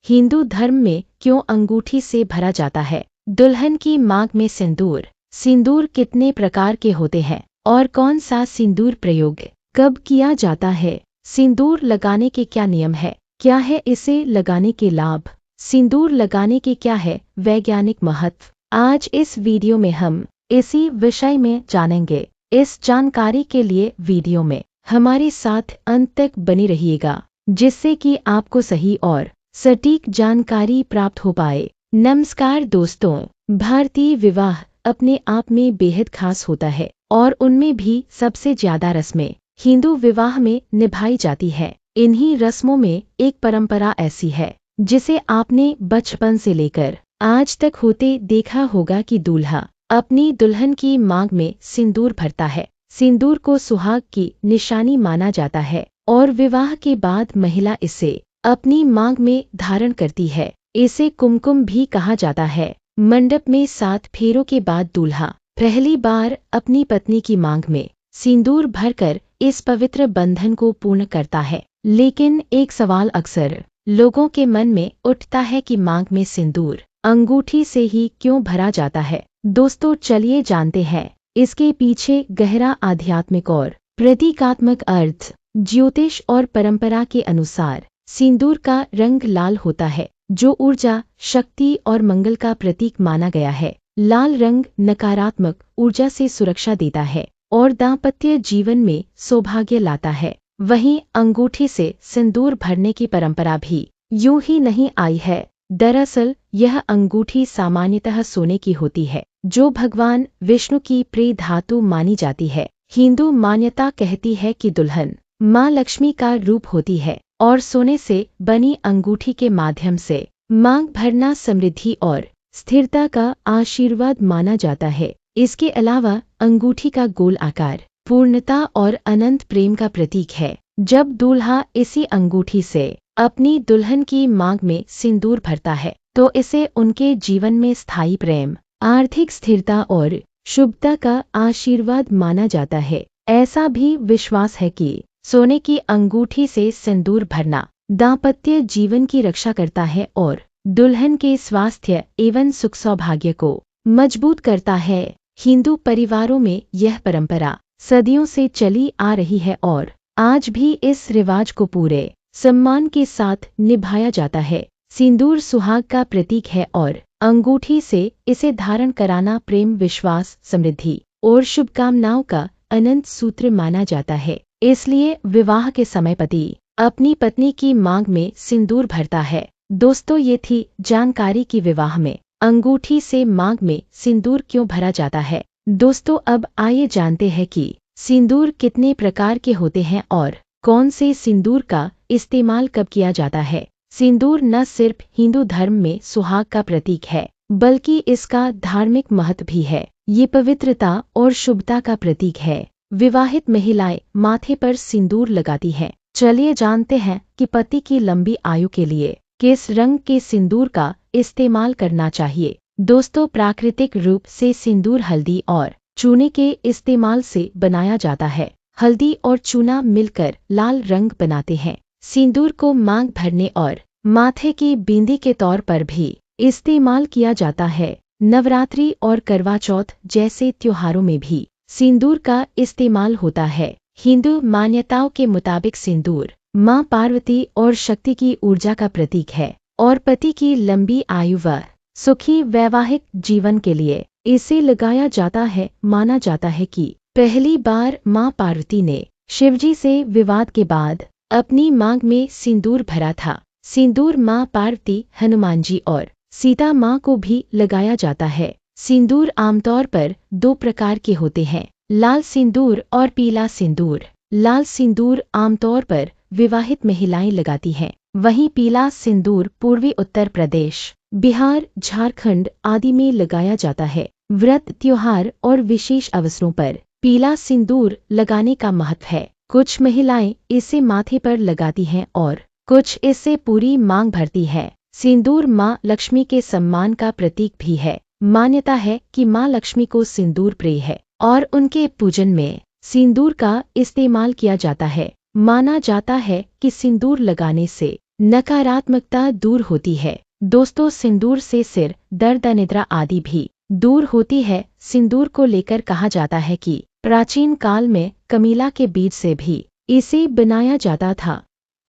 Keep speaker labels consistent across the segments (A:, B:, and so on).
A: हिंदू धर्म में क्यों अंगूठी से भरा जाता है? दुल्हन की मांग में सिंदूर। सिंदूर कितने प्रकार के होते हैं और कौन सा सिंदूर प्रयोग कब किया जाता है? सिंदूर लगाने के क्या नियम है? क्या है इसे लगाने के लाभ? सिंदूर लगाने के क्या है वैज्ञानिक महत्व? आज इस वीडियो में हम इसी विषय में जानेंगे। इस जानकारी के लिए वीडियो में हमारे साथ अंत तक बनी रहिएगा, जिससे कि आपको सही और सटीक जानकारी प्राप्त हो पाए। नमस्कार दोस्तों, भारतीय विवाह अपने आप में बेहद खास होता है और उनमें भी सबसे ज्यादा रस्में हिंदू विवाह में निभाई जाती है। इन्हीं रस्मों में एक परंपरा ऐसी है जिसे आपने बचपन से लेकर आज तक होते देखा होगा कि दूल्हा अपनी दुल्हन की मांग में सिंदूर भरता है। सिंदूर को सुहाग की निशानी माना जाता है और विवाह के बाद महिला इसे अपनी मांग में धारण करती है। इसे कुमकुम भी कहा जाता है। मंडप में 7 फेरों के बाद दूल्हा पहली बार अपनी पत्नी की मांग में सिंदूर भरकर इस पवित्र बंधन को पूर्ण करता है। लेकिन एक सवाल अक्सर लोगों के मन में उठता है कि मांग में सिंदूर अंगूठी से ही क्यों भरा जाता है? दोस्तों, चलिए जानते हैं इसके पीछे गहरा आध्यात्मिक और प्रतीकात्मक अर्थ। ज्योतिष और परंपरा के अनुसार सिंदूर का रंग लाल होता है, जो ऊर्जा, शक्ति और मंगल का प्रतीक माना गया है। लाल रंग नकारात्मक ऊर्जा से सुरक्षा देता है और दाम्पत्य जीवन में सौभाग्य लाता है। वहीं अंगूठी से सिंदूर भरने की परंपरा भी यूं ही नहीं आई है। दरअसल यह अंगूठी सामान्यतः सोने की होती है, जो भगवान विष्णु की प्रिय धातु मानी जाती है। हिंदू मान्यता कहती है कि दुल्हन माँ लक्ष्मी का रूप होती है और सोने से बनी अंगूठी के माध्यम से मांग भरना समृद्धि और स्थिरता का आशीर्वाद माना जाता है। इसके अलावा अंगूठी का गोल आकार पूर्णता और अनंत प्रेम का प्रतीक है। जब दूल्हा इसी अंगूठी से अपनी दुल्हन की मांग में सिंदूर भरता है, तो इसे उनके जीवन में स्थायी प्रेम, आर्थिक स्थिरता और शुभता का आशीर्वाद माना जाता है। ऐसा भी विश्वास है कि सोने की अंगूठी से सिंदूर भरना दाम्पत्य जीवन की रक्षा करता है और दुल्हन के स्वास्थ्य एवं सुख सौभाग्य को मजबूत करता है। हिंदू परिवारों में यह परंपरा सदियों से चली आ रही है और आज भी इस रिवाज को पूरे सम्मान के साथ निभाया जाता है। सिंदूर सुहाग का प्रतीक है और अंगूठी से इसे धारण कराना प्रेम, विश्वास, समृद्धि और शुभकामनाओं का अनंत सूत्र माना जाता है। इसलिए विवाह के समय पति अपनी पत्नी की मांग में सिंदूर भरता है। दोस्तों, ये थी जानकारी की विवाह में अंगूठी से मांग में सिंदूर क्यों भरा जाता है। दोस्तों, अब आइए जानते हैं कि सिंदूर कितने प्रकार के होते हैं और कौन से सिंदूर का इस्तेमाल कब किया जाता है। सिंदूर न सिर्फ हिंदू धर्म में सुहाग का प्रतीक है, बल्कि इसका धार्मिक महत्व भी है। ये पवित्रता और शुभता का प्रतीक है। विवाहित महिलाएं माथे पर सिंदूर लगाती हैं। चलिए जानते हैं कि पति की लंबी आयु के लिए किस रंग के सिंदूर का इस्तेमाल करना चाहिए। दोस्तों, प्राकृतिक रूप से सिंदूर हल्दी और चूने के इस्तेमाल से बनाया जाता है। हल्दी और चूना मिलकर लाल रंग बनाते हैं। सिंदूर को मांग भरने और माथे की बिंदी के तौर पर भी इस्तेमाल किया जाता है। नवरात्रि और करवा चौथ जैसे त्योहारों में भी सिंदूर का इस्तेमाल होता है। हिंदू मान्यताओं के मुताबिक सिंदूर माँ पार्वती और शक्ति की ऊर्जा का प्रतीक है और पति की लंबी आयु व सुखी वैवाहिक जीवन के लिए इसे लगाया जाता है। माना जाता है कि पहली बार माँ पार्वती ने शिवजी से विवाद के बाद अपनी मांग में सिंदूर भरा था। सिंदूर माँ पार्वती, हनुमान जी और सीता माँ को भी लगाया जाता है। सिंदूर आमतौर पर 2 प्रकार के होते हैं, लाल सिंदूर और पीला सिंदूर। लाल सिंदूर आमतौर पर विवाहित महिलाएं लगाती हैं, वहीं पीला सिंदूर पूर्वी उत्तर प्रदेश, बिहार, झारखंड आदि में लगाया जाता है। व्रत, त्योहार और विशेष अवसरों पर पीला सिंदूर लगाने का महत्व है। कुछ महिलाएं इसे माथे पर लगाती हैं और कुछ इससे पूरी मांग भरती है। सिंदूर माँ लक्ष्मी के सम्मान का प्रतीक भी है। मान्यता है कि माँ लक्ष्मी को सिंदूर प्रिय है और उनके पूजन में सिंदूर का इस्तेमाल किया जाता है। माना जाता है कि सिंदूर लगाने से नकारात्मकता दूर होती है। दोस्तों, सिंदूर से सिर दर्द, अनिद्रा आदि भी दूर होती है। सिंदूर को लेकर कहा जाता है कि प्राचीन काल में कमीला के बीज से भी इसे बनाया जाता था।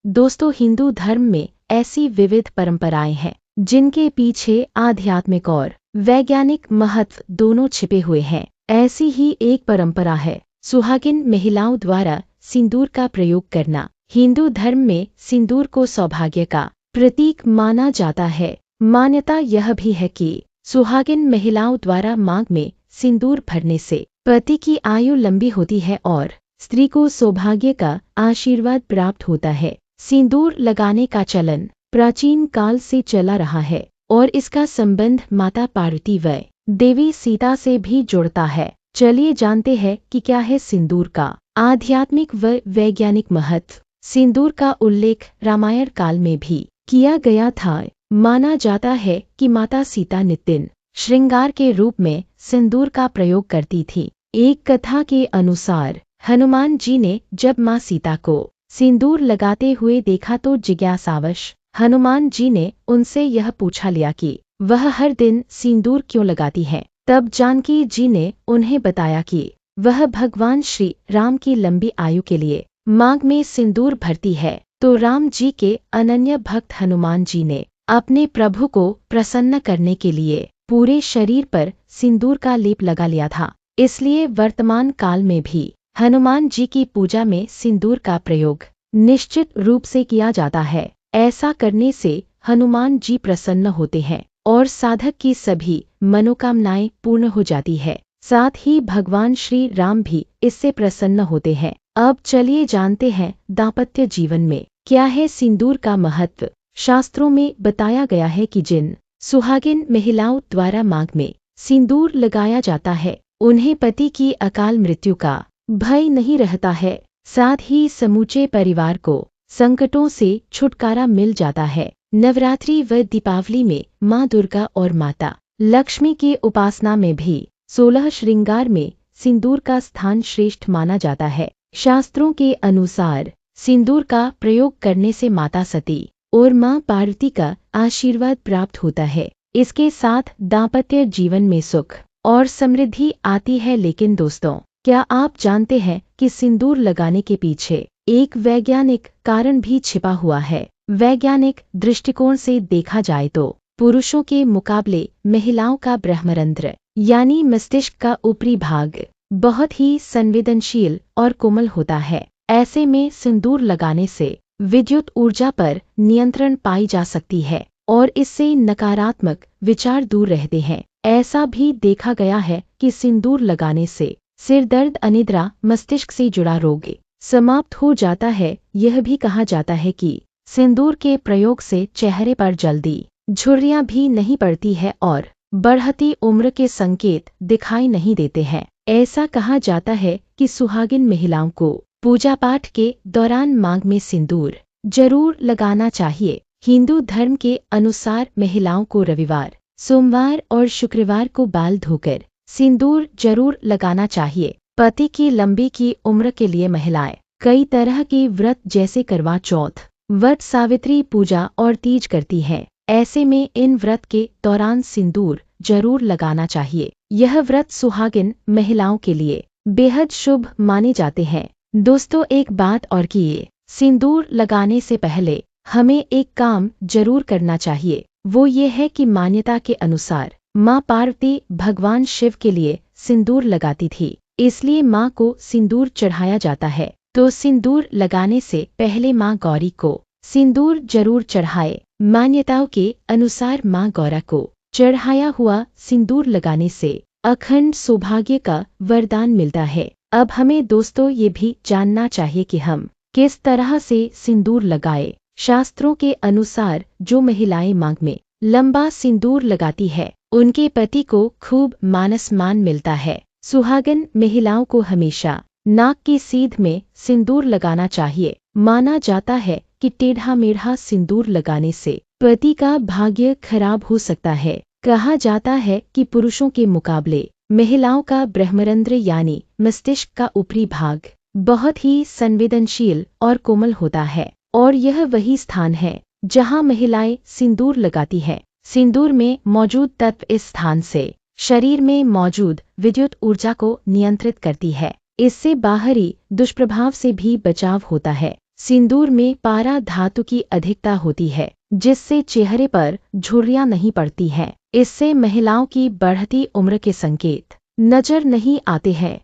A: दोस्तों, हिंदू धर्म में ऐसी विविध परंपराएं हैं जिनके पीछे आध्यात्मिक और वैज्ञानिक महत्व दोनों छिपे हुए हैं। ऐसी ही एक परंपरा है सुहागिन महिलाओं द्वारा सिंदूर का प्रयोग करना। हिंदू धर्म में सिंदूर को सौभाग्य का प्रतीक माना जाता है। मान्यता यह भी है कि सुहागिन महिलाओं द्वारा मांग में सिंदूर भरने से पति की आयु लंबी होती है और स्त्री को सौभाग्य का आशीर्वाद प्राप्त होता है। सिंदूर लगाने का चलन प्राचीन काल से चला रहा है और इसका संबंध माता पार्वती व देवी सीता से भी जुड़ता है। चलिए जानते हैं कि क्या है सिंदूर का आध्यात्मिक व वैज्ञानिक महत्व। सिंदूर का उल्लेख रामायण काल में भी किया गया था। माना जाता है कि माता सीता नित्य श्रृंगार के रूप में सिंदूर का प्रयोग करती थी। एक कथा के अनुसार हनुमान जी ने जब मां सीता को सिंदूर लगाते हुए देखा तो जिज्ञासावश हनुमान जी ने उनसे यह पूछा लिया कि वह हर दिन सिंदूर क्यों लगाती हैं। तब जानकी जी ने उन्हें बताया कि वह भगवान श्री राम की लंबी आयु के लिए मांग में सिंदूर भरती है। तो राम जी के अनन्य भक्त हनुमान जी ने अपने प्रभु को प्रसन्न करने के लिए पूरे शरीर पर सिंदूर का लेप लगा लिया था। इसलिए वर्तमान काल में भी हनुमान जी की पूजा में सिंदूर का प्रयोग निश्चित रूप से किया जाता है। ऐसा करने से हनुमान जी प्रसन्न होते हैं और साधक की सभी मनोकामनाएं पूर्ण हो जाती है। साथ ही भगवान श्री राम भी इससे प्रसन्न होते हैं। अब चलिए जानते हैं दाम्पत्य जीवन में क्या है सिंदूर का महत्व। शास्त्रों में बताया गया है कि जिन सुहागिन महिलाओं द्वारा मांग में सिंदूर लगाया जाता है उन्हें पति की अकाल मृत्यु का भय नहीं रहता है। साथ ही समूचे परिवार को संकटों से छुटकारा मिल जाता है। नवरात्रि व दीपावली में मां दुर्गा और माता लक्ष्मी की उपासना में भी 16 श्रृंगार में सिंदूर का स्थान श्रेष्ठ माना जाता है। शास्त्रों के अनुसार सिंदूर का प्रयोग करने से माता सती और मां पार्वती का आशीर्वाद प्राप्त होता है। इसके साथ दाम्पत्य जीवन में सुख और समृद्धि आती है। लेकिन दोस्तों, क्या आप जानते हैं कि सिंदूर लगाने के पीछे एक वैज्ञानिक कारण भी छिपा हुआ है। वैज्ञानिक दृष्टिकोण से देखा जाए तो पुरुषों के मुकाबले महिलाओं का ब्रह्मरंध्र यानी मस्तिष्क का ऊपरी भाग बहुत ही संवेदनशील और कोमल होता है। ऐसे में सिंदूर लगाने से विद्युत ऊर्जा पर नियंत्रण पाई जा सकती है और इससे नकारात्मक विचार दूर रहते हैं। ऐसा भी देखा गया है कि सिंदूर लगाने से सिर दर्द, अनिद्रा, मस्तिष्क से जुड़ा रोग समाप्त हो जाता है। यह भी कहा जाता है कि सिंदूर के प्रयोग से चेहरे पर जल्दी झुर्रियां भी नहीं पड़ती है और बढ़ती उम्र के संकेत दिखाई नहीं देते हैं। ऐसा कहा जाता है कि सुहागिन महिलाओं को पूजा पाठ के दौरान मांग में सिंदूर जरूर लगाना चाहिए। हिंदू धर्म के अनुसार महिलाओं को रविवार, सोमवार और शुक्रवार को बाल धोकर सिंदूर जरूर लगाना चाहिए। पति की लंबी की उम्र के लिए महिलाएं कई तरह के व्रत जैसे करवा चौथ, वट सावित्री पूजा और तीज करती हैं। ऐसे में इन व्रत के दौरान सिंदूर जरूर लगाना चाहिए। यह व्रत सुहागिन महिलाओं के लिए बेहद शुभ माने जाते हैं। दोस्तों, एक बात और कि सिंदूर लगाने से पहले हमें एक काम जरूर करना चाहिए। वो ये है कि मान्यता के अनुसार मां पार्वती भगवान शिव के लिए सिंदूर लगाती थी, इसलिए मां को सिंदूर चढ़ाया जाता है। तो सिंदूर लगाने से पहले मां गौरी को सिंदूर जरूर चढ़ाए। मान्यताओं के अनुसार मां गौरा को चढ़ाया हुआ सिंदूर लगाने से अखंड सौभाग्य का वरदान मिलता है। अब हमें दोस्तों ये भी जानना चाहिए कि हम किस तरह से सिंदूर लगाए। शास्त्रों के अनुसार जो महिलाएं मांग में लंबा सिंदूर लगाती है उनके पति को खूब मान सम्मान मिलता है। सुहागिन महिलाओं को हमेशा नाक की सीध में सिंदूर लगाना चाहिए। माना जाता है कि टेढ़ा मेढ़ा सिंदूर लगाने से पति का भाग्य खराब हो सकता है। कहा जाता है कि पुरुषों के मुकाबले महिलाओं का ब्रह्मरंध्र यानी मस्तिष्क का ऊपरी भाग बहुत ही संवेदनशील और कोमल होता है और यह वही स्थान है जहां महिलाएं सिंदूर लगाती हैं। सिंदूर में मौजूद तत्व इस स्थान से शरीर में मौजूद विद्युत ऊर्जा को नियंत्रित करती है। इससे बाहरी दुष्प्रभाव से भी बचाव होता है। सिंदूर में पारा धातु की अधिकता होती है, जिससे चेहरे पर झुर्रियां नहीं पड़ती हैं। इससे महिलाओं की बढ़ती उम्र के संकेत नजर नहीं आते हैं।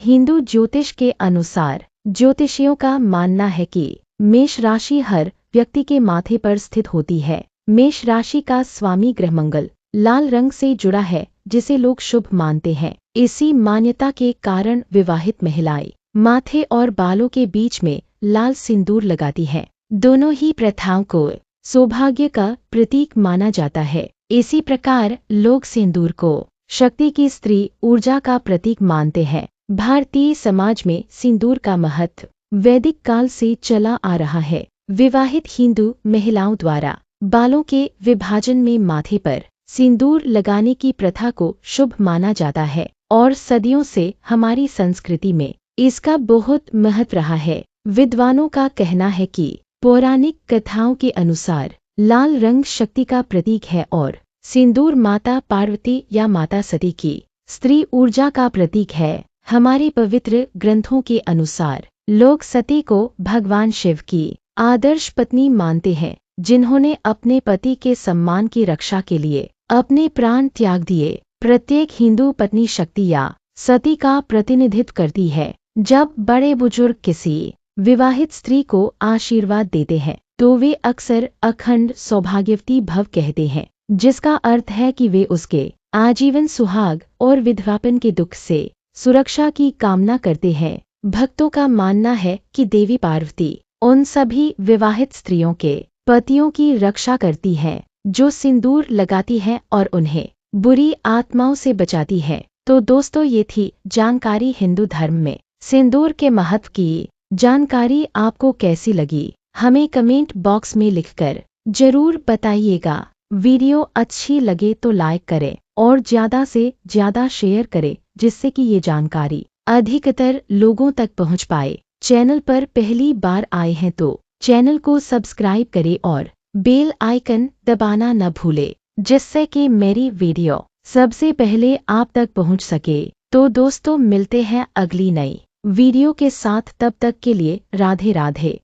A: हिंदू ज्योतिष के अनुसार ज्योतिषियों का मानना है कि मेष राशि हर व्यक्ति के माथे पर स्थित होती है। मेष राशि का स्वामी ग्रह मंगल लाल रंग से जुड़ा है, जिसे लोग शुभ मानते हैं। इसी मान्यता के कारण विवाहित महिलाएं माथे और बालों के बीच में लाल सिंदूर लगाती हैं। दोनों ही प्रथाओं को सौभाग्य का प्रतीक माना जाता है। इसी प्रकार लोग सिंदूर को शक्ति की स्त्री ऊर्जा का प्रतीक मानते हैं। भारतीय समाज में सिंदूर का महत्व वैदिक काल से चला आ रहा है। विवाहित हिंदू महिलाओं द्वारा बालों के विभाजन में माथे पर सिंदूर लगाने की प्रथा को शुभ माना जाता है और सदियों से हमारी संस्कृति में इसका बहुत महत्व रहा है। विद्वानों का कहना है कि पौराणिक कथाओं के अनुसार लाल रंग शक्ति का प्रतीक है और सिंदूर माता पार्वती या माता सती की स्त्री ऊर्जा का प्रतीक है। हमारे पवित्र ग्रंथों के अनुसार लोग सती को भगवान शिव की आदर्श पत्नी मानते हैं, जिन्होंने अपने पति के सम्मान की रक्षा के लिए अपने प्राण त्याग दिए। प्रत्येक हिंदू पत्नी शक्ति या सती का प्रतिनिधित्व करती है। जब बड़े बुजुर्ग किसी विवाहित स्त्री को आशीर्वाद देते हैं तो वे अक्सर अखंड सौभाग्यवती भव कहते हैं, जिसका अर्थ है कि वे उसके आजीवन सुहाग और विधवापन के दुख से सुरक्षा की कामना करते हैं। भक्तों का मानना है कि देवी पार्वती उन सभी विवाहित स्त्रियों के पतियों की रक्षा करती हैं जो सिंदूर लगाती हैं और उन्हें बुरी आत्माओं से बचाती हैं। तो दोस्तों, ये थी जानकारी हिंदू धर्म में सिंदूर के महत्व की। जानकारी आपको कैसी लगी हमें कमेंट बॉक्स में लिखकर जरूर बताइएगा। वीडियो अच्छी लगे तो लाइक करें और ज़्यादा से ज़्यादा शेयर करें, जिससे कि ये जानकारी अधिकतर लोगों तक पहुंच पाए। चैनल पर पहली बार आए हैं तो चैनल को सब्सक्राइब करें और बेल आइकन दबाना न भूलें, जिससे कि मेरी वीडियो सबसे पहले आप तक पहुंच सके। तो दोस्तों, मिलते हैं अगली नई वीडियो के साथ। तब तक के लिए राधे राधे।